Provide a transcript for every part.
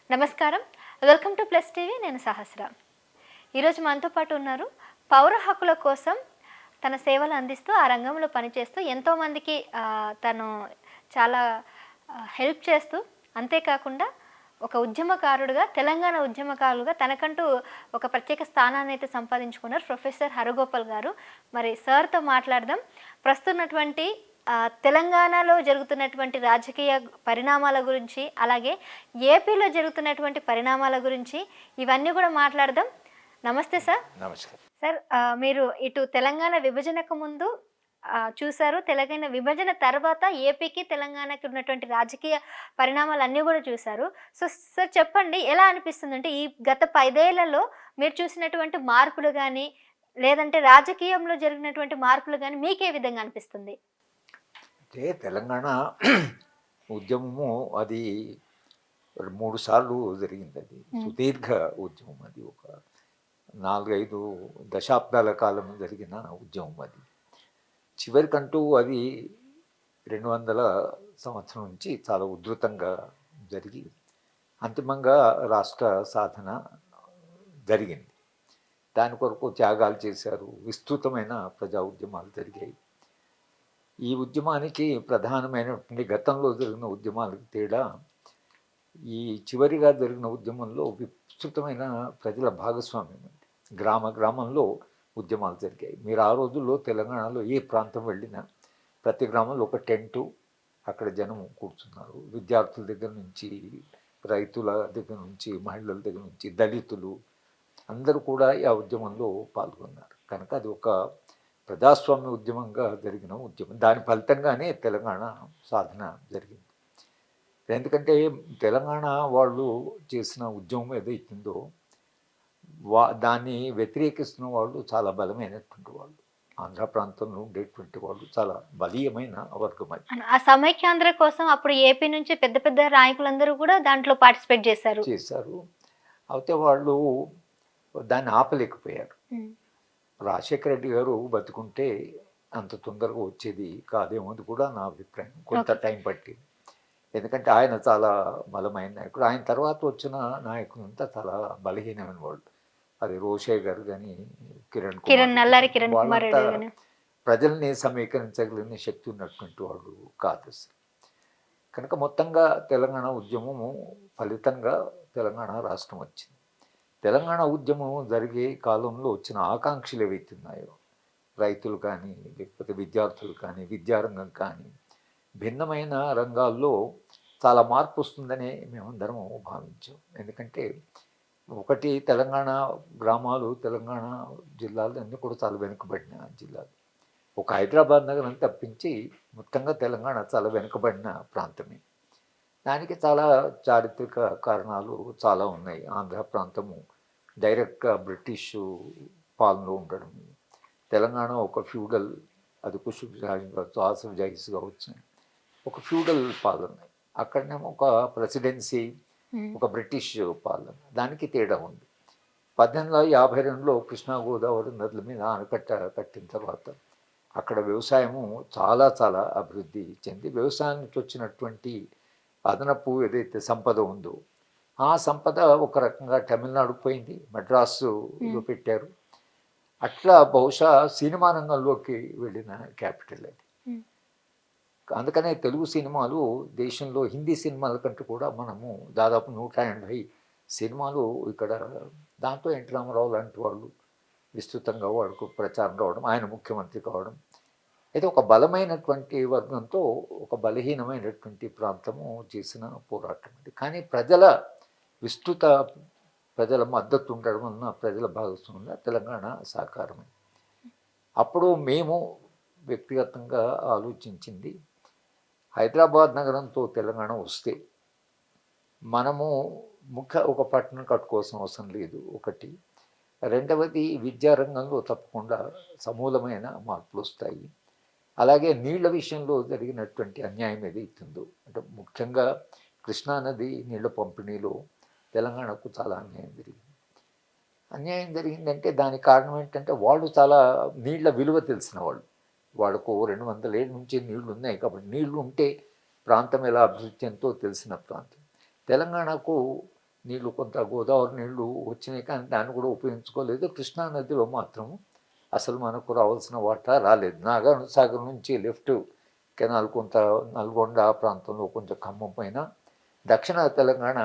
నమస్కారం. Welcome to plus TV. నేను సహస్ర. ఈరోజు మనతో పాటు ఉన్నారు. పౌర హక్కుల కోసం తన సేవలు అందిస్తూ ఆ రంగంలో పనిచేస్తూ ఎంతోమందికి తను చాలా హెల్ప్ చేస్తూ, అంతేకాకుండా ఒక ఉద్యమకారుడుగా, తెలంగాణ ఉద్యమకారులుగా తనకంటూ ఒక ప్రత్యేక స్థానాన్ని అయితే సంపాదించుకున్నారు ప్రొఫెసర్ హరగోపాల్ గారు. మరి సార్తో మాట్లాడదాం. ప్రస్తున్నటువంటి తెలంగాణలో జరుగుతున్నటువంటి రాజకీయ పరిణామాల గురించి, అలాగే ఏపీలో జరుగుతున్నటువంటి పరిణామాల గురించి ఇవన్నీ కూడా మాట్లాడదాం. నమస్తే సార్. నమస్కారం. సార్, మీరు ఇటు తెలంగాణ విభజనకు ముందు చూసారు. తెలంగాణ విభజన తర్వాత ఏపీకి, తెలంగాణకి ఉన్నటువంటి రాజకీయ పరిణామాలన్నీ కూడా చూసారు. సో సార్, చెప్పండి, ఎలా అనిపిస్తుందంటే ఈ గత 5 ఏళ్లలో మీరు చూసినటువంటి మార్పులు కానీ, లేదంటే రాజకీయంలో జరిగినటువంటి మార్పులు కానీ మీకే విధంగా అనిపిస్తుంది? అంటే తెలంగాణ ఉద్యమము అది 3 సార్లు జరిగిందది. సుదీర్ఘ ఉద్యమం అది. ఒక 4, 5 దశాబ్దాల కాలం జరిగిన ఉద్యమం అది. చివరికంటూ అది 200 సంవత్సరం నుంచి చాలా ఉధృతంగా జరిగి అంతిమంగా రాష్ట్ర సాధన జరిగింది. దాని కొరకు త్యాగాలు చేశారు. విస్తృతమైన ప్రజా ఉద్యమాలు జరిగాయి. ఈ ఉద్యమానికి ప్రధానమైనటువంటి గతంలో జరిగిన ఉద్యమాలకు తేడా, ఈ చివరిగా జరిగిన ఉద్యమంలో విస్తృతమైన ప్రజల భాగస్వామ్యం ఉంది. గ్రామ గ్రామంలో ఉద్యమాలు జరిగాయి. మీరు ఆ రోజుల్లో తెలంగాణలో ఏ ప్రాంతం వెళ్ళినా ప్రతి గ్రామంలో ఒక టెంటు, అక్కడ జనం కూర్చున్నారు. విద్యార్థుల దగ్గర నుంచి, రైతుల దగ్గర నుంచి, మహిళల దగ్గర నుంచి, దళితులు అందరూ కూడా ఆ ఉద్యమంలో పాల్గొన్నారు. కనుక అది ఒక ప్రజాస్వామ్య ఉద్యమంగా జరిగిన ఉద్యమం. దాని ఫలితంగానే తెలంగాణ సాధన జరిగింది. ఎందుకంటే తెలంగాణ వాళ్ళు చేసిన ఉద్యమం ఏదైతుందో దాన్ని వ్యతిరేకిస్తున్న వాళ్ళు చాలా బలమైనటువంటి వాళ్ళు. ఆంధ్ర ప్రాంతంలో ఉండేటువంటి వాళ్ళు చాలా బలీయమైన వర్గం అది. ఆ సమైక్యాంధ్ర కోసం అప్పుడు ఏపీ నుంచి పెద్ద పెద్ద నాయకులందరూ కూడా దాంట్లో పార్టిసిపేట్ చేశారు. అయితే వాళ్ళు దాన్ని ఆపలేకపోయారు. రాజశేఖర రెడ్డి గారు బతుకుంటే అంత తొందరగా వచ్చేది కాదేమో, అది కూడా నా అభిప్రాయం. కొంత టైం పట్టింది. ఎందుకంటే ఆయన చాలా బలమైన నాయకుడు. ఆయన తర్వాత వచ్చిన నాయకులంతా చాలా బలహీనమైన వాళ్ళు. అది రోషయ్య గారు కానీ, నల్లారి కిరణ్ కుమార్ ప్రజల్ని సమీకరించగలిగిన శక్తి ఉన్నటువంటి వాళ్ళు కాదు. కనుక మొత్తంగా తెలంగాణ ఉద్యమము ఫలితంగా తెలంగాణ రాష్ట్రం వచ్చింది. తెలంగాణ ఉద్యమం జరిగే కాలంలో వచ్చిన ఆకాంక్షలు ఏవైతున్నాయో, రైతులు కానీ, లేకపోతే విద్యార్థులు కానీ, విద్యారంగం కానీ, భిన్నమైన రంగాల్లో చాలా మార్పు వస్తుందని మేమందరం భావించాం. ఎందుకంటే ఒకటి, తెలంగాణ గ్రామాలు, తెలంగాణ జిల్లాలు అన్నీ కూడా చాలా వెనుకబడిన జిల్లాలు. ఒక హైదరాబాద్ నగరం తప్పించి మొత్తంగా తెలంగాణ చాలా వెనుకబడిన ప్రాంతమే. దానికి చాలా చారిత్రక కారణాలు చాలా ఉన్నాయి. ఆంధ్ర ప్రాంతము డైరెక్ట్గా బ్రిటిష్ పాలనలో ఉండడం, తెలంగాణ ఒక ఫ్యూడల్, అది కుషుబ్ జాహీ కావచ్చు, ఆసిఫ్ జాహీస్ కావచ్చు, ఒక ఫ్యూడల్ పాలన. అక్కడనేమో ఒక ప్రెసిడెన్సీ, ఒక బ్రిటిష్ పాలన. దానికి తేడా ఉంది. 1852లో కృష్ణా గోదావరి నదుల మీద ఆనకట్ట కట్టిన తర్వాత అక్కడ వ్యవసాయము చాలా చాలా అభివృద్ధి చెంది, వ్యవసాయం నుంచి వచ్చినటువంటి అదనపు ఏదైతే సంపద ఉందో ఆ సంపద ఒక రకంగా తమిళనాడుకు పోయింది, మద్రాసులో పెట్టారు. అట్లా బహుశా సినిమా రంగంలోకి వెళ్ళిన క్యాపిటల్ అది. అందుకనే తెలుగు సినిమాలు దేశంలో హిందీ సినిమాల కంటే కూడా మనము దాదాపు 180 సినిమాలు ఇక్కడ, దాంతో ఎన్టీ రామారావు లాంటి వాళ్ళు విస్తృతంగా వాడుకు ప్రచారం రావడం, ఆయన ముఖ్యమంత్రి కావడం, అయితే ఒక బలమైనటువంటి వర్గంతో ఒక బలహీనమైనటువంటి ప్రాంతము చేసిన పోరాటం అది. కానీ ప్రజల మద్దతు ఉండడం వలన, ప్రజల భాగస్వామ్యం తెలంగాణ సాకారమే. అప్పుడు మేము వ్యక్తిగతంగా ఆలోచించింది, హైదరాబాద్ నగరంతో తెలంగాణ వస్తే మనము ఒక పట్టణం కట్టుకోవాల్సిన అవసరం లేదు, ఒకటి. రెండవది, విద్యారంగంలో తప్పకుండా సమూలమైన మార్పులు వస్తాయి. అలాగే నీళ్ల విషయంలో జరిగినటువంటి అన్యాయం ఏదైతుందో, అంటే ముఖ్యంగా కృష్ణానది నీళ్ల పంపిణీలో తెలంగాణకు చాలా అన్యాయం జరిగిందంటే దానికి కారణం ఏంటంటే వాళ్ళు చాలా నీళ్ల విలువ తెలిసిన వాళ్ళు. వాళ్ళకు 200 ఏళ్ళ నుంచి నీళ్లు ఉన్నాయి కాబట్టి, నీళ్లు ఉంటే ప్రాంతం ఎలా అభివృద్ధి ఎంతో తెలిసిన ప్రాంతం. తెలంగాణకు నీళ్లు కొంత గోదావరి నీళ్లు వచ్చినాయి, కానీ దాన్ని కూడా ఉపయోగించుకోలేదు. కృష్ణా నదిలో మాత్రం అసలు మనకు రావాల్సిన వాటా రాలేదు. నాగార్జున సాగర్ నుంచి లెఫ్ట్ కెనాల్ కొంత నల్గొండ ప్రాంతంలో కొంచెం ఖమ్మం పైన, దక్షిణ తెలంగాణ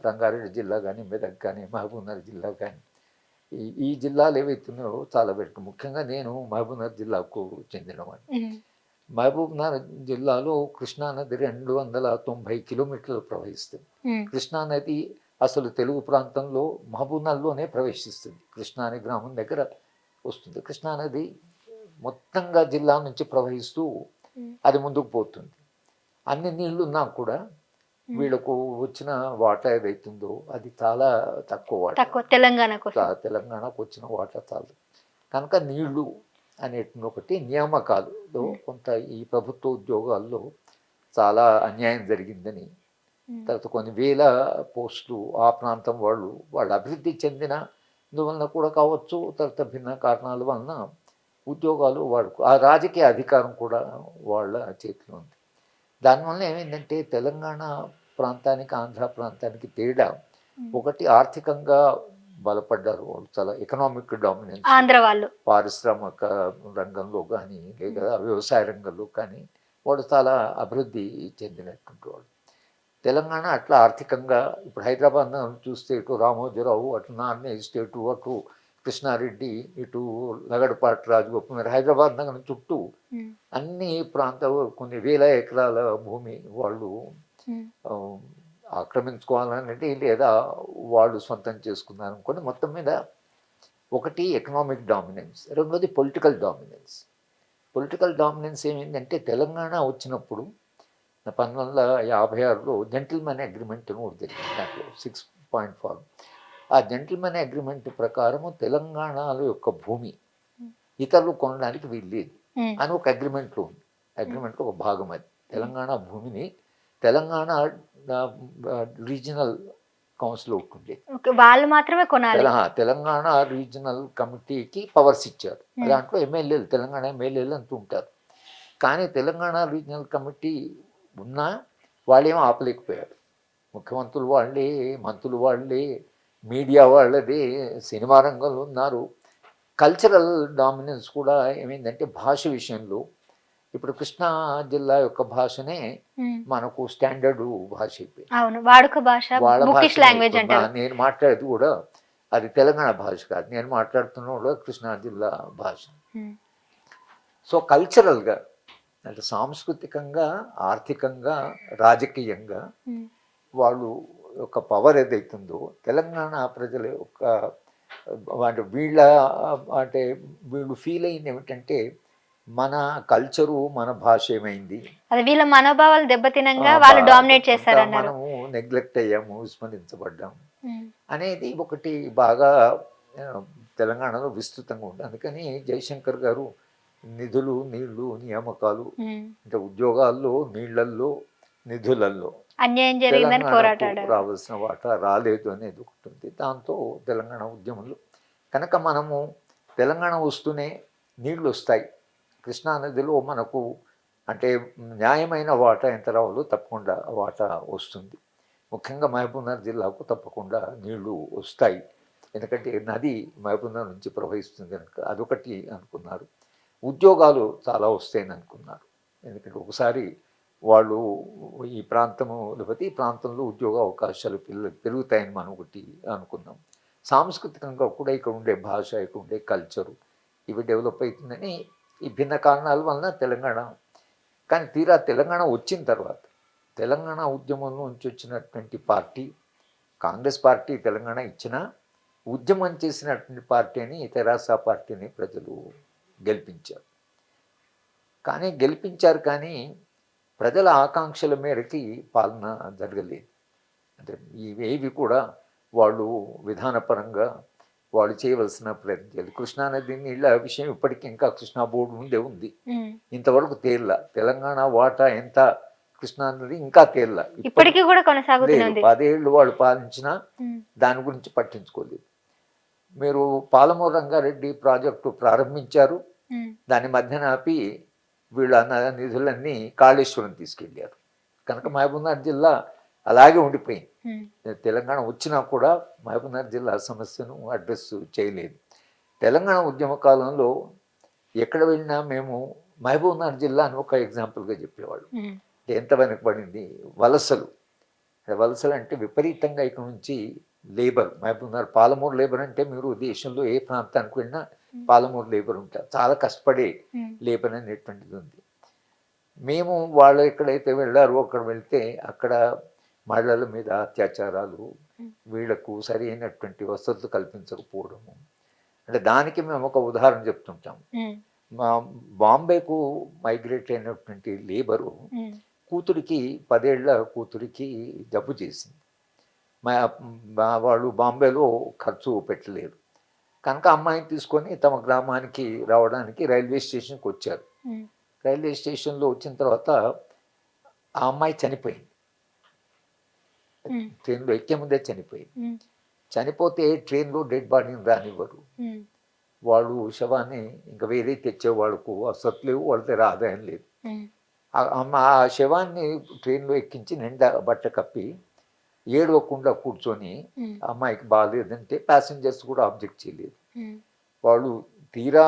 రంగారెడ్డి జిల్లా కానీ, మెదక్ కానీ, మహబూబ్నగర్ జిల్లా కానీ, ఈ జిల్లాలు ఏవైతున్నాయో చాలా వరకు, ముఖ్యంగా నేను మహబూబ్నగర్ జిల్లాకు చెందినవాడిని. మహబూబ్నగర్ జిల్లాలో కృష్ణానది 290 కిలోమీటర్లు ప్రవహిస్తుంది. కృష్ణానది అసలు తెలుగు ప్రాంతంలో మహబూబ్నగర్లోనే ప్రవేశిస్తుంది. కృష్ణా అనే గ్రామం దగ్గర వస్తుంది. కృష్ణానది మొత్తంగా జిల్లా నుంచి ప్రవహిస్తూ అది ముందుకు పోతుంది. అన్ని నీళ్లు ఉన్నా కూడా వీళ్ళకు వచ్చిన వాటా ఏదైతుందో అది చాలా తక్కువ వాటా. తెలంగాణకు వచ్చిన వాటా చాలు. కనుక నీళ్లు అనేటువంటి ఒకటి నియామకాలలో కొంత ఈ ప్రభుత్వ ఉద్యోగాల్లో చాలా అన్యాయం జరిగిందని, తర్వాత కొన్ని వేల పోస్టులు ఆ ప్రాంతం వాళ్ళు అభివృద్ధి చెందినందువలన కూడా కావచ్చు, తర్వాత భిన్న కారణాల వలన ఉద్యోగాలు వాడుకు ఆ రాజకీయ అధికారం కూడా వాళ్ళ చేతిలో ఉంది. దానివల్ల ఏమైందంటే తెలంగాణ ప్రాంతానికి ఆంధ్ర ప్రాంతానికి తేడా ఒకటి, ఆర్థికంగా బలపడ్డారు వాళ్ళు, చాలా ఎకనామిక్ డామినెన్స్ ఆంధ్ర వాళ్ళు, పారిశ్రామిక రంగంలో కానీ లేదా వ్యవసాయ రంగంలో కానీ వాళ్ళు చాలా అభివృద్ధి చెందినటువంటి వాళ్ళు. తెలంగాణ అట్లా ఆర్థికంగా ఇప్పుడు హైదరాబాద్ చూస్తే ఇటు రామోజీరావు, అటు నాన్న ఎస్టేటు, అటు కృష్ణారెడ్డి, ఇటు లగడపాటి రాజగోపాల్, హైదరాబాద్ నగరం చుట్టూ అన్ని ప్రాంతాలు కొన్ని వేల ఎకరాల భూమి వాళ్ళు ఆక్రమించుకోవాలంటే లేదా వాళ్ళు సొంతం చేసుకున్నారు అనుకోండి. మొత్తం మీద ఒకటి ఎకనామిక్ డామినెన్స్, రెండోది పొలిటికల్ డామినెన్స్. పొలిటికల్ డామినెన్స్ ఏమైందంటే తెలంగాణ వచ్చినప్పుడు 1956లో జెంటిల్మెన్ అగ్రిమెంట్ అని ఒకటి జరిగింది. దాంట్లో 6 పాయింట్ ఆ జెంటిల్మెన్ అగ్రిమెంట్ ప్రకారము తెలంగాణలో యొక్క భూమి ఇతరులు కొనడానికి వీల్లేదు అని ఒక అగ్రిమెంట్లో ఉంది. అగ్రిమెంట్లో ఒక భాగం అది. తెలంగాణ భూమిని తెలంగాణ రీజనల్ కౌన్సిల్ ఒకటి వాళ్ళు మాత్రమే కొనాలి. తెలంగాణ రీజనల్ కమిటీకి పవర్స్ ఇచ్చారు. దాంట్లో ఎమ్మెల్యేలు, తెలంగాణ ఎమ్మెల్యేలు అంటూ ఉంటారు. కానీ తెలంగాణ రీజనల్ కమిటీ ఉన్నా వాళ్ళేమో ఆపలేకపోయారు. ముఖ్యమంత్రులు వాళ్ళే, మంత్రులు వాళ్ళే, మీడియా వాళ్ళదే, సినిమా రంగంలో ఉన్నారు. కల్చరల్ డామినెన్స్ కూడా ఏమైందంటే భాష విషయంలో ఇప్పుడు కృష్ణా జిల్లా యొక్క భాషనే మనకు స్టాండర్డ్ భాష అయిపోయింది. వాళ్ళ భాష నేను మాట్లాడేది కూడా అది తెలంగాణ భాష కాదు, నేను మాట్లాడుతున్న కూడా కృష్ణా జిల్లా భాష. సో కల్చరల్గా అంటే సాంస్కృతికంగా, ఆర్థికంగా, రాజకీయంగా వాళ్ళు యొక్క పవర్ ఏదైతుందో తెలంగాణ ప్రజల యొక్క అంటే వీళ్ళు ఫీల్ అయింది ఏమిటంటే మన కల్చరు, మన భాష ఏమైంది, వీళ్ళ మనోభావాలు దెబ్బతినంగా వాళ్ళు డామినేట్ చేశారు, మనము నెగ్లెక్ట్ అయ్యాము, విస్మరించబడ్డాము అనేది ఒకటి బాగా తెలంగాణలో విస్తృతంగా ఉంది. అందుకని జయశంకర్ గారు నిధులు, నీళ్లు, నియామకాలు అంటే ఉద్యోగాల్లో, నీళ్లల్లో, నిధులలో అన్యాయం జరిగిందని పోరాటాడు, రావాల్సిన వాటా రాలేదు అనేది ఒకటి ఉంది. దాంతో తెలంగాణ ఉద్యమంలో కనుక మనము తెలంగాణ వస్తూనే నీళ్లు వస్తాయి, కృష్ణానదిలో మనకు అంటే న్యాయమైన వాటా ఎంత రావాలో తప్పకుండా వాటా వస్తుంది. ముఖ్యంగా మహబూబ్నగర్ జిల్లాకు తప్పకుండా నీళ్లు వస్తాయి, ఎందుకంటే నది మహబూబ్నగర్ నుంచి ప్రవహిస్తుంది కనుక అదొకటి అనుకున్నారు. ఉద్యోగాలు చాలా వస్తాయని అనుకున్నారు, ఎందుకంటే ఒకసారి వాళ్ళు ఈ ప్రాంతము లేకపోతే ఈ ప్రాంతంలో ఉద్యోగ అవకాశాలు పెరుగుతాయని మనం ఒకటి అనుకున్నాం. సాంస్కృతికంగా కూడా ఇక్కడ ఉండే భాష, ఇక్కడ ఉండే కల్చరు ఇవి డెవలప్ అవుతుందని ఈ భిన్న కారణాల వలన తెలంగాణ. కానీ తీరా తెలంగాణ వచ్చిన తర్వాత తెలంగాణ ఉద్యమం నుంచి వచ్చినటువంటి పార్టీ కాంగ్రెస్ పార్టీ తెలంగాణ ఇచ్చిన ఉద్యమం చేసినటువంటి పార్టీని తెరాస పార్టీని ప్రజలు గెలిపించారు. కానీ ప్రజల ఆకాంక్షల మేరకి పాలన జరగలేదు. అంటే ఇవేవి కూడా వాళ్ళు విధానపరంగా వాళ్ళు చేయవలసిన ప్రయత్నం. కృష్ణానది నీళ్ళ విషయం ఇప్పటికీ ఇంకా కృష్ణా బోర్డు ముందే ఉంది, ఇంతవరకు తేల్లా. తెలంగాణ వాటా ఎంత కృష్ణానది ఇంకా తేల్లా, ఇప్పటికీ కూడా కొనసాగుతుంది. 10 ఏళ్ళు వాళ్ళు పాలించినా దాని గురించి పట్టించుకోలేదు. మీరు పాలమూరు రంగారెడ్డి ప్రాజెక్టు ప్రారంభించారు, దాని మధ్యన ఆపి వీళ్ళ నిధులన్నీ కాళేశ్వరం తీసుకెళ్ళారు. కనుక మహబూబ్నగర్ జిల్లా అలాగే ఉండిపోయింది. ఉమ్, తెలంగాణ వచ్చినా కూడా మహబూబ్నగర్ జిల్లా సమస్యను అడ్రస్ చేయలేదు. తెలంగాణ ఉద్యమ కాలంలో ఎక్కడ వెళ్ళినా మేము మహబూబ్నగర్ జిల్లా అని ఒక ఎగ్జాంపుల్గా చెప్పేవాళ్ళు. ఉమ్, ఎంత వెనకబడింది, వలసలు. వలసలు అంటే విపరీతంగా ఇక్కడ నుంచి లేబర్, మహబూబ్నగర్ పాలమూరు లేబర్ అంటే మీరు దేశంలో ఏ ప్రాంతానికి వెళ్ళినా పాలమూరు లేబర్ ఉంటారు, చాలా కష్టపడే ఉమ్, లేబర్ అనేటువంటిది ఉంది. మేము వాళ్ళు ఎక్కడైతే వెళ్ళారో అక్కడ వెళ్తే అక్కడ మహిళల మీద అత్యాచారాలు, వీళ్లకు సరైనటువంటి వసతులు కల్పించకపోవడము. అంటే దానికి మేము ఒక ఉదాహరణ చెప్తుంటాం. ఉమ్, మా బాంబేకు మైగ్రేట్ అయినటువంటి లేబరు ఉమ్, కూతురికి 10 ఏళ్ల కూతురికి జబ్బు చేసింది. వాళ్ళు బాంబేలో ఖర్చు పెట్టలేరు కనుక అమ్మాయిని తీసుకొని తమ గ్రామానికి రావడానికి రైల్వే స్టేషన్కి వచ్చారు. ఉమ్, రైల్వే స్టేషన్లో వచ్చిన తర్వాత ఆ అమ్మాయి చనిపోయింది. ఉమ్, ట్రైన్లో ఎక్కే ముందే చనిపోయింది. ఉమ్, చనిపోతే ట్రైన్లో డెడ్ బాడీని రానివ్వరు. ఉమ్, వాళ్ళు శవాన్ని ఇంకా వేరే తెచ్చేవాళ్ళకు వసతి లేవు, వాళ్ళ దగ్గర ఆదాయం లేదు. ఉమ్, ఆ శవాన్ని ట్రైన్లో ఎక్కించి నిండా బట్ట కప్పి ఏడవకుండా కూర్చొని ఉమ్, అమ్మాయికి బాగాలేదంటే ప్యాసింజర్స్ కూడా ఆబ్జెక్ట్ చేయలేదు. ఉమ్, వాళ్ళు తీరా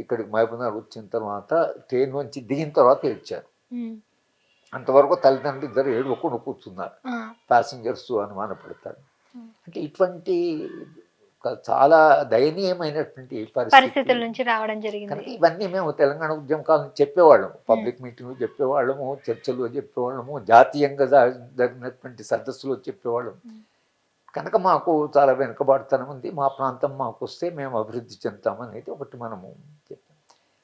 ఇక్కడికి మహబూబ్నగర్ వచ్చిన తర్వాత ట్రైన్ నుంచి దిగిన తర్వాత ఏడ్చారు. ఉమ్, అంతవరకు తల్లిదండ్రులు ఇద్దరు ఏడవకుండా కూర్చున్నారు. ఆ, ప్యాసింజర్స్ అనుమానపడతారు. ఉమ్. అంటే ఇటువంటి చాలా దయనీయమైనటువంటి పరిస్థితుల పరిస్థితి. నుంచి రావడం జరిగింది. కనుక ఇవన్నీ మేము తెలంగాణ ఉద్యమ కాలం చెప్పేవాళ్ళము, పబ్లిక్ మీటింగ్లో చెప్పేవాళ్ళము, చర్చల్లో చెప్పేవాళ్ళము, జాతీయంగా జరిగినటువంటి సదస్సులో చెప్పేవాళ్ళము. కనుక మాకు చాలా వెనుకబాటుతనం ఉంది, మా ప్రాంతం మాకు వస్తే మేము అభివృద్ధి చెందుతామనేది ఒకటి మనము చెప్పాం.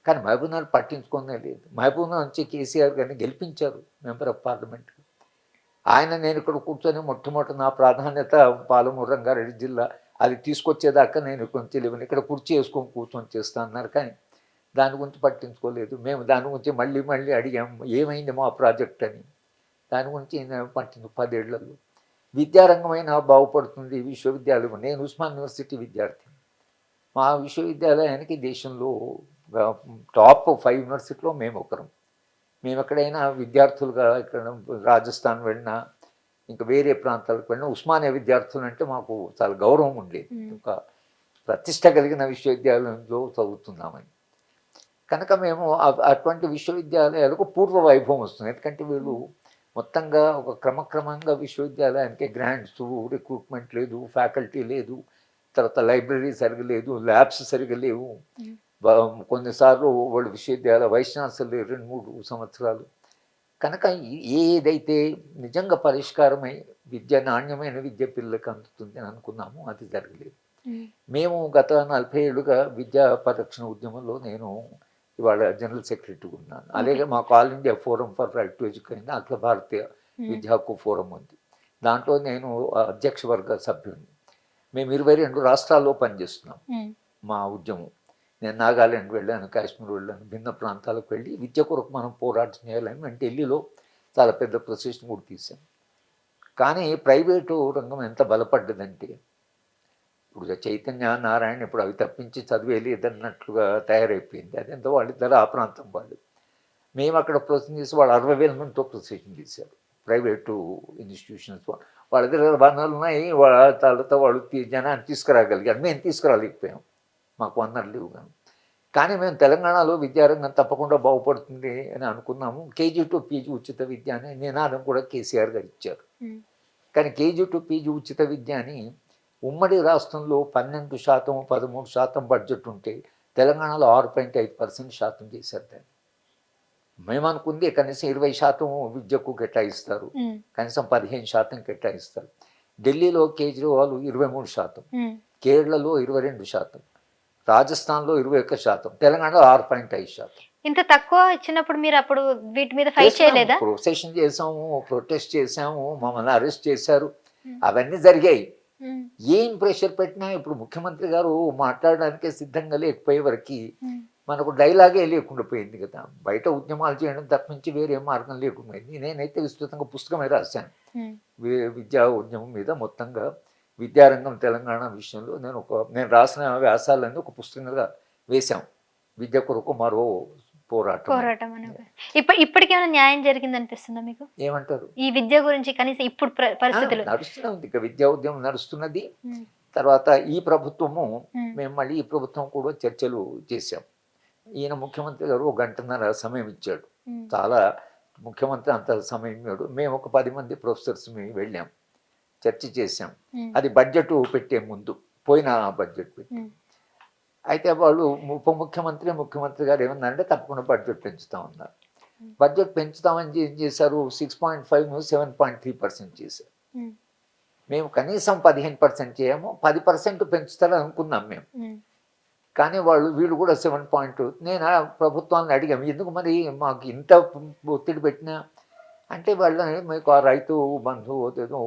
కానీ మహబూబ్నగర్ పట్టించుకునే లేదు. మహబూబ్నగర్ నుంచి కేసీఆర్ గారిని గెలిపించారు మెంబర్ ఆఫ్ పార్లమెంట్. ఆయన నేను ఇక్కడ కూర్చొని మొట్టమొదటి నా ప్రాధాన్యత పాలమూరు రంగారెడ్డి జిల్లా, అది తీసుకొచ్చేదాకా నేను కొంచెం లేవని ఇక్కడ కుర్చీ వేసుకొని కూర్చొని చేస్తా అన్నారు. కానీ దాని గురించి పట్టించుకోలేదు. మేము దాని గురించి మళ్ళీ మళ్ళీ అడిగాము, ఏమైంది మా ప్రాజెక్ట్ అని. దాని గురించి పట్టింది 10 ఏళ్లలో. విద్యారంగమైనా బాగుపడుతుంది, విశ్వవిద్యాలయం. నేను ఉస్మాన్ యూనివర్సిటీ విద్యార్థి. మా విశ్వవిద్యాలయానికి దేశంలో టాప్ 5 యూనివర్సిటీలో మేము ఒకరం. మేము ఎక్కడైనా విద్యార్థులుగా ఇక్కడ రాజస్థాన్ వెళ్ళినా ఇంకా వేరే ప్రాంతాలకు వెళ్ళినా ఉస్మానియా విద్యార్థులు అంటే మాకు చాలా గౌరవం ఉండేది. ఒక ప్రతిష్ట కలిగిన విశ్వవిద్యాలయంలో చదువుతున్నామని. కనుక మేము అటువంటి విశ్వవిద్యాలయాలకు పూర్వ వైభవం వస్తుంది. ఎందుకంటే వీళ్ళు మొత్తంగా ఒక క్రమక్రమంగా విశ్వవిద్యాలయానికి గ్రాంట్స్, రిక్రూట్మెంట్ లేదు, ఫ్యాకల్టీ లేదు, తర్వాత లైబ్రరీ సరిగా లేదు, ల్యాబ్స్ సరిగా లేవు. కొన్నిసార్లు వాళ్ళు విశ్వవిద్యాలయ వైస్ ఛాన్సలర్ 2-3 సంవత్సరాలు. కనుక ఏదైతే నిజంగా పరిష్కారమై విద్య, నాణ్యమైన విద్య పిల్లలకు అందుతుంది అని అనుకున్నాము, అది జరగలేదు. మేము గత 40 ఏళ్ళుగా విద్యా పరిరక్షణ ఉద్యమంలో నేను ఇవాళ జనరల్ సెక్రటరీ ఉన్నాను. అలాగే మాకు all India forum for right to education, అఖిల భారతీయ విద్యా హక్కు ఫోరం ఉంది. దాంట్లో నేను అధ్యక్ష వర్గ సభ్యుడిని. మేము 22 రాష్ట్రాల్లో పనిచేస్తున్నాం మా ఉద్యమం. నేను నాగాలాండ్ వెళ్ళాను, కాశ్మీర్ వెళ్ళాను, భిన్న ప్రాంతాలకు వెళ్ళి విద్య కొరకు మనం పోరాటం చేయాలని మేము ఢిల్లీలో చాలా పెద్ద ప్రొసెషన్ కూడా తీసాం. కానీ ప్రైవేటు రంగం ఎంత బలపడ్డదంటే, ఇప్పుడు చైతన్య, నారాయణ ఇప్పుడు అవి తప్పించి చదివేలేదన్నట్లుగా తయారైపోయింది. అదెంత వాళ్ళిద్దరు ఆ ప్రాంతం వాళ్ళు. మేము అక్కడ ప్రొసెషన్ చేసి వాళ్ళు 60,000 మందితో ప్రొసెషన్ చేశారు. ప్రైవేటు ఇన్స్టిట్యూషన్స్ వాళ్ళ దగ్గర వనరులు ఉన్నాయి, వాళ్ళ తర్వాత వాళ్ళు జనాన్ని తీసుకురాగలిగారు. మేము తీసుకురాలేకపోయాం, మాకు వనరులు లేవు. కానీ మేము తెలంగాణలో విద్యారంగం తప్పకుండా బాగుపడుతుంది అని అనుకున్నాము. కేజీ టు పీజీ ఉచిత విద్య అనే నినాదం కూడా కేసీఆర్ గారు ఇచ్చారు. కానీ కేజీ టు పీజీ ఉచిత విద్య అని ఉమ్మడి రాష్ట్రంలో 12%, 13% బడ్జెట్ ఉంటే తెలంగాణలో 6.5% చేశారు దాన్ని. మేము అనుకుంది కనీసం 20% విద్యకు కేటాయిస్తారు, కనీసం 15% కేటాయిస్తారు. ఢిల్లీలో కేజ్రీవాల్ 23%, కేరళలో 22%, రాజస్థాన్లో 21%, తెలంగాణలో 6.5%. ఇంత తక్కువ ఇచ్చినప్పుడు మీరు అప్పుడు వీటి మీద ఫైట్ చేయలేదా? ప్రొసెషన్ చేసాము, ప్రొటెస్ట్ చేసాము, మమ్మల్ని అరెస్ట్ చేశారు, అవన్నీ జరిగాయి. ఏం ప్రెషర్ పెట్టినా ఇప్పుడు ముఖ్యమంత్రి గారు మాట్లాడడానికే సిద్ధంగా లేకపోయే వరకు మనకు డైలాగే లేకుండా పోయింది కదా. బయట ఉద్యమాలు చేయడం తప్పించి వేరే మార్గం లేకుండా పోయింది. నేనైతే విస్తృతంగా పుస్తకమే రాశాను విద్యా ఉద్యమం మీద. మొత్తంగా విద్యారంగం తెలంగాణ విషయంలో నేను రాసిన వ్యాసాలన్నీ ఒక పుస్తకంగా వేశాం. విద్య కొరకు మరో పోరాటం. పోరాటం అని ఇప్పటికేమైనా న్యాయం జరిగింది అనిపిస్తుందా మీకు ఏమంటారు? ఈ విద్య గురించి కనీసం ఇప్పుడు పరిస్థితులు? నడుస్తూనే ఉంది, ఇక విద్యా ఉద్యమం నడుస్తున్నది. ఉమ్, తర్వాత ఈ ప్రభుత్వము, ఉమ్, మేము మళ్ళీ ఈ ప్రభుత్వం కూడా చర్చలు చేశాం. ఈయన ముఖ్యమంత్రి గారు 1 గంటన్నర సమయం ఇచ్చాడు. ఉమ్, చాలా ముఖ్యమంత్రి అంత సమయం ఇవ్వడు. మేము ఒక 10 మంది ప్రొఫెసర్స్ వెళ్ళాం, చర్చ చేశాం. ఉమ్, అది బడ్జెట్ పెట్టే ముందు, పోయిన బడ్జెట్ పెట్టి. ఉమ్, అయితే వాళ్ళు ముఖ్యమంత్రి గారు ఏమన్నారంటే తప్పకుండా బడ్జెట్ పెంచుతామన్నారు. బడ్జెట్ పెంచుతామని ఏం చేశారు, 6.5 7.3% చేశారు. ఉమ్, మేము కనీసం 15% చేయము, 10% పెంచుతారని అనుకున్నాం మేము. ఉమ్, కానీ వీళ్ళు కూడా 7. నేను ఆ ప్రభుత్వాన్ని అడిగాము, ఎందుకు మరి మాకు ఇంత ఒత్తిడి పెట్టినా అంటే వాళ్ళని మీకు ఆ రైతు బంధు ఏదో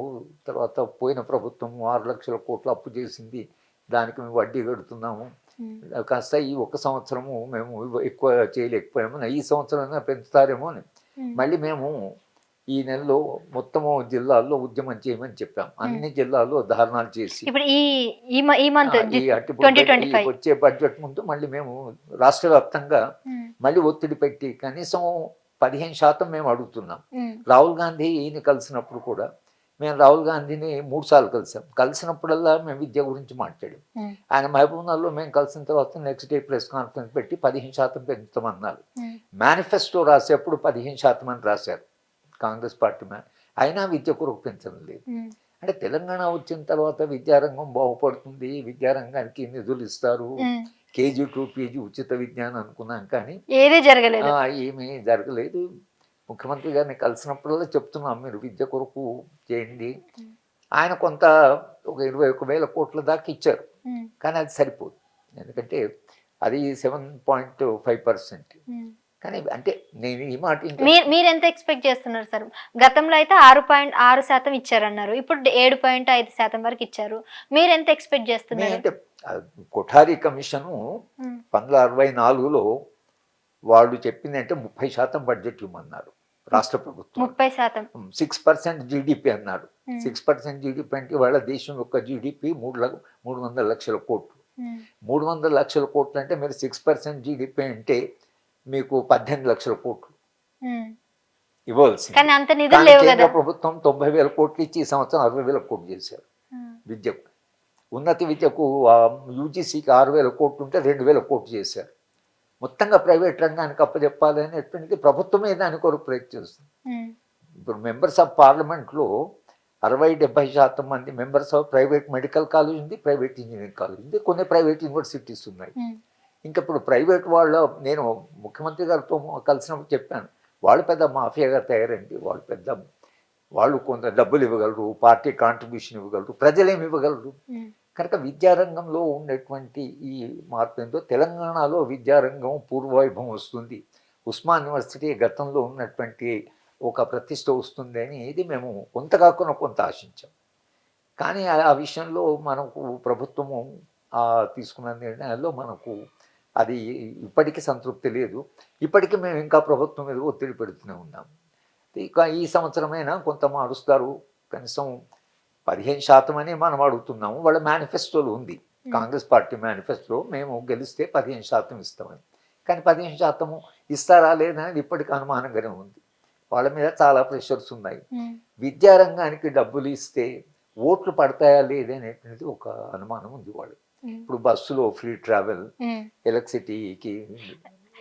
తర్వాత పోయిన ప్రభుత్వం 6 లక్షల కోట్లు అప్పు చేసింది, దానికి మేము వడ్డీ కడుతున్నాము, ఉమ్, కాస్త ఈ 1 సంవత్సరము మేము ఎక్కువ చేయలేకపోయాము, ఈ సంవత్సరం పెంచుతారేమో అని. ఉమ్. మళ్ళీ మేము ఈ నెలలో మొత్తము జిల్లాల్లో ఉద్యమం చేయమని చెప్పాం. అన్ని జిల్లాల్లో ధారణాలు చేసి ఇప్పుడు ఈ మంత్ ఈ 2025 వచ్చే బడ్జెట్ ముందు మళ్ళీ మేము రాష్ట్ర వ్యాప్తంగా మళ్ళీ ఒత్తిడి పెట్టి కనీసం 15% మేము అడుగుతున్నాం. రాహుల్ గాంధీ ఈయన కలిసినప్పుడు కూడా మేము రాహుల్ గాంధీని 3 సార్లు కలిసాం. కలిసినప్పుడల్లా మేము విద్య గురించి మాట్లాడాం. ఆయన మహబూబ్నగర్లో మేము కలిసిన తర్వాత నెక్స్ట్ డే ప్రెస్ కాన్ఫరెన్స్ పెట్టి 15% పెంచుతామన్నారు. మేనిఫెస్టో రాసేప్పుడు 15% అని రాశారు కాంగ్రెస్ పార్టీ. అయినా విద్య కొరకు పెంచడం లేదు. అంటే తెలంగాణ వచ్చిన తర్వాత విద్యారంగం బాగుపడుతుంది, విద్యారంగానికి నిధులు ఇస్తారు, KG to PG ఉచిత విద్య అని అనుకున్నాం. కానీ ఏమీ జరగలేదు. ఏమీ జరగలేదు. ముఖ్యమంత్రి గారిని కలిసినప్పుడల్లా చెప్తున్నాం, మీరు విద్య కొరకు చేయండి. ఆయన కొంత ఒక 21,000 కోట్ల దాకా ఇచ్చారు, కానీ అది సరిపోదు. ఎందుకంటే అది 7.5%. కానీ అంటే నేను ఈ మాట మీరు ఎంత ఎక్స్పెక్ట్ చేస్తున్నారు సార్? గతంలో అయితే 6.6% ఇచ్చారన్నారు, ఇప్పుడు 7.5% వరకు ఇచ్చారు. మీరు ఎంత ఎక్స్పెక్ట్ చేస్తున్నారు? అంటే కొఠారి కమిషను 1964లో వాళ్ళు చెప్పింది అంటే 30% బడ్జెట్ ఇవ్వమన్నారు రాష్ట్ర ప్రభుత్వం. 30%. 6% జీడిపి అన్నారు. 6% జీడిపి అంటే వాళ్ళ దేశం యొక్క జీడిపి 300 లక్షల కోట్లు. 300 లక్షల కోట్లు అంటే మీరు 6% జీడిపి అంటే మీకు 18 లక్షల కోట్లు ఇవ్వాల్సింది. కానీ అంత నిధులు లేవు కేంద్ర కదా. ప్రభుత్వం 90,000 కోట్లు ఇచ్చి ఈ సంవత్సరం 60,000 కోట్లు చేశారు విద్యకు. ఉన్నత విద్యకు UGCకి 6,000 కోట్లు ఉంటే 2,000 కోట్లు చేశారు. మొత్తంగా ప్రైవేట్ రంగానికి అప్పచెప్పాలి అనేటువంటిది ప్రభుత్వమే దాని కొరకు ప్రయత్నిస్తుంది. ఇప్పుడు మెంబర్స్ ఆఫ్ పార్లమెంట్లో 60-70% మంది members of private medical college ఉంది, ప్రైవేట్ ఇంజనీరింగ్ కాలేజ్ ఉంది, కొన్ని ప్రైవేట్ యూనివర్సిటీస్ ఉన్నాయి. ఇంకా ఇప్పుడు ప్రైవేట్ వాళ్ళు, నేను ముఖ్యమంత్రి గారితో కలిసినప్పుడు చెప్పాను, వాళ్ళు పెద్ద మాఫియాగా తయారండి, వాళ్ళు కొంత డబ్బులు ఇవ్వగలరు, పార్టీ కాంట్రిబ్యూషన్ ఇవ్వగలరు, ప్రజలేమి ఇవ్వగలరు. కనుక విద్యారంగంలో ఉండేటువంటి ఈ మార్పు ఏంటో, తెలంగాణలో విద్యారంగం పూర్వవైభవం వస్తుంది, ఉస్మాన్ యూనివర్సిటీ గతంలో ఉన్నటువంటి ఒక ప్రతిష్ట వస్తుంది అని ఇది మేము కొంత కాకుండా కొంత ఆశించాం. కానీ ఆ విషయంలో మనకు ప్రభుత్వము తీసుకున్న నిర్ణయాల్లో మనకు అది ఇప్పటికీ సంతృప్తి లేదు. ఇప్పటికీ మేము ఇంకా ప్రభుత్వం మీద ఒత్తిడి పెడుతూనే ఉన్నాం. ఇక ఈ సంవత్సరమైనా కొంత మారుస్తారు, కనీసం 15% అని మనం అడుగుతున్నాము. వాళ్ళ మేనిఫెస్టోలో ఉంది, కాంగ్రెస్ పార్టీ మేనిఫెస్టోలో మేము గెలిస్తే 15% ఇస్తామని. కానీ 15% ఇస్తారా లేదా అనేది ఇప్పటికీ అనుమానంగానే ఉంది. వాళ్ళ మీద చాలా ప్రెషర్స్ ఉన్నాయి. విద్యారంగానికి డబ్బులు ఇస్తే ఓట్లు పడతాయా లేదనేటువంటిది ఒక అనుమానం ఉంది వాళ్ళు. ఇప్పుడు బస్సులో ఫ్రీ ట్రావెల్, ఎలక్ట్రిసిటీకి